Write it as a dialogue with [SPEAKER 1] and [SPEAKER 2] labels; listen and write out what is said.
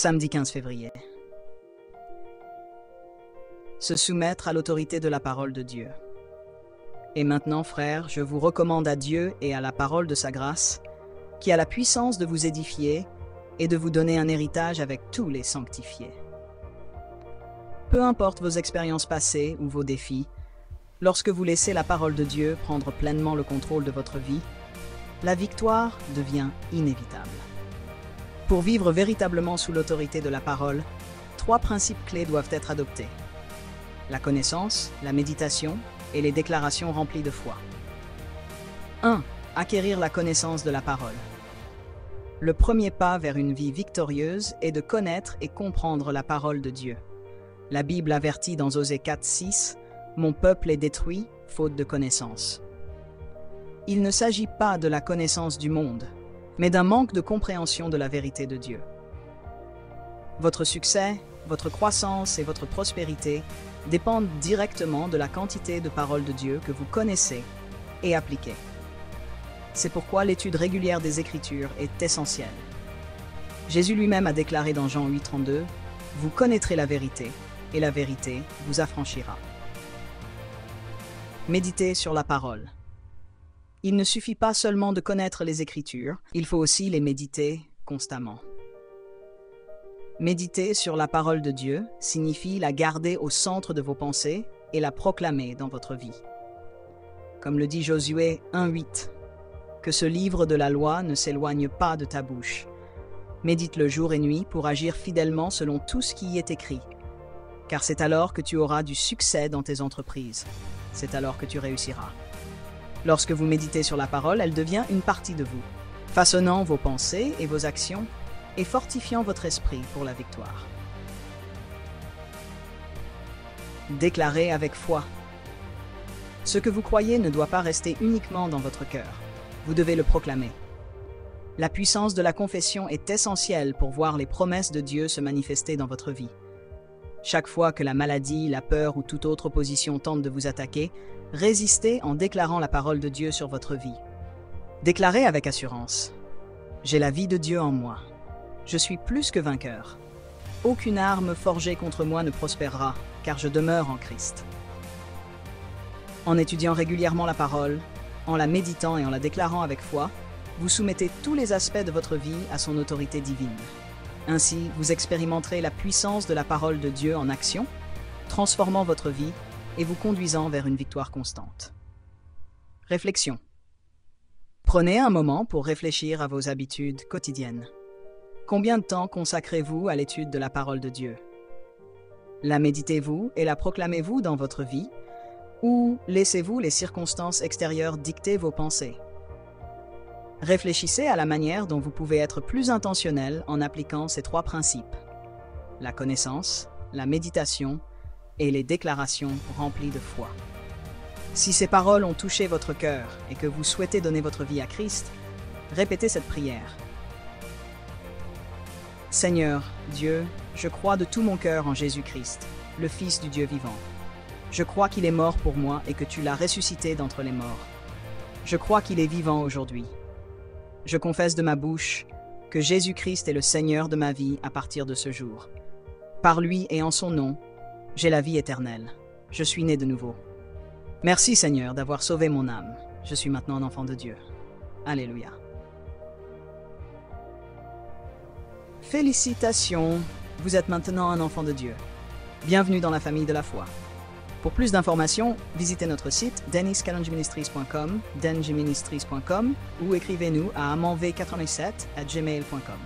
[SPEAKER 1] Samedi 15 février. Se soumettre à l'autorité de la parole de Dieu. Et maintenant, frères, je vous recommande à Dieu et à la parole de sa grâce, qui a la puissance de vous édifier et de vous donner un héritage avec tous les sanctifiés. Peu importe vos expériences passées ou vos défis, lorsque vous laissez la parole de Dieu prendre pleinement le contrôle de votre vie, la victoire devient inévitable. Pour vivre véritablement sous l'autorité de la parole, 3 principes clés doivent être adoptés: la connaissance, la méditation et les déclarations remplies de foi. 1. Acquérir la connaissance de la parole. Le premier pas vers une vie victorieuse est de connaître et comprendre la parole de Dieu. La Bible avertit dans Osée 4:6 « Mon peuple est détruit, faute de connaissance ». Il ne s'agit pas de la connaissance du monde, mais d'un manque de compréhension de la vérité de Dieu. Votre succès, votre croissance et votre prospérité dépendent directement de la quantité de paroles de Dieu que vous connaissez et appliquez. C'est pourquoi l'étude régulière des Écritures est essentielle. Jésus lui-même a déclaré dans Jean 8:32 « Vous connaîtrez la vérité, et la vérité vous affranchira ». Méditez sur la parole. Il ne suffit pas seulement de connaître les Écritures, il faut aussi les méditer constamment. Méditer sur la parole de Dieu signifie la garder au centre de vos pensées et la proclamer dans votre vie. Comme le dit Josué 1:8, « Que ce livre de la loi ne s'éloigne pas de ta bouche. Médite-le jour et nuit pour agir fidèlement selon tout ce qui y est écrit. Car c'est alors que tu auras du succès dans tes entreprises. C'est alors que tu réussiras. » Lorsque vous méditez sur la parole, elle devient une partie de vous, façonnant vos pensées et vos actions et fortifiant votre esprit pour la victoire. Déclarez avec foi. Ce que vous croyez ne doit pas rester uniquement dans votre cœur. Vous devez le proclamer. La puissance de la confession est essentielle pour voir les promesses de Dieu se manifester dans votre vie. Chaque fois que la maladie, la peur ou toute autre opposition tente de vous attaquer, résistez en déclarant la parole de Dieu sur votre vie. Déclarez avec assurance. J'ai la vie de Dieu en moi. Je suis plus que vainqueur. Aucune arme forgée contre moi ne prospérera, car je demeure en Christ. En étudiant régulièrement la parole, en la méditant et en la déclarant avec foi, vous soumettez tous les aspects de votre vie à son autorité divine. Ainsi, vous expérimenterez la puissance de la parole de Dieu en action, transformant votre vie et vous conduisant vers une victoire constante. Réflexion. Prenez un moment pour réfléchir à vos habitudes quotidiennes. Combien de temps consacrez-vous à l'étude de la parole de Dieu? La méditez-vous et la proclamez-vous dans votre vie? Ou laissez-vous les circonstances extérieures dicter vos pensées? Réfléchissez à la manière dont vous pouvez être plus intentionnel en appliquant ces 3 principes: la connaissance, la méditation et les déclarations remplies de foi. Si ces paroles ont touché votre cœur et que vous souhaitez donner votre vie à Christ, répétez cette prière. Seigneur, Dieu, je crois de tout mon cœur en Jésus-Christ, le Fils du Dieu vivant. Je crois qu'il est mort pour moi et que tu l'as ressuscité d'entre les morts. Je crois qu'il est vivant aujourd'hui. Je confesse de ma bouche que Jésus-Christ est le Seigneur de ma vie à partir de ce jour. Par lui et en son nom, j'ai la vie éternelle. Je suis né de nouveau. Merci Seigneur d'avoir sauvé mon âme. Je suis maintenant un enfant de Dieu. Alléluia. Félicitations, vous êtes maintenant un enfant de Dieu. Bienvenue dans la famille de la foi. Pour plus d'informations, visitez notre site denniskalonjiministries.com, denjiministries.com ou écrivez-nous à amanv87@gmail.com.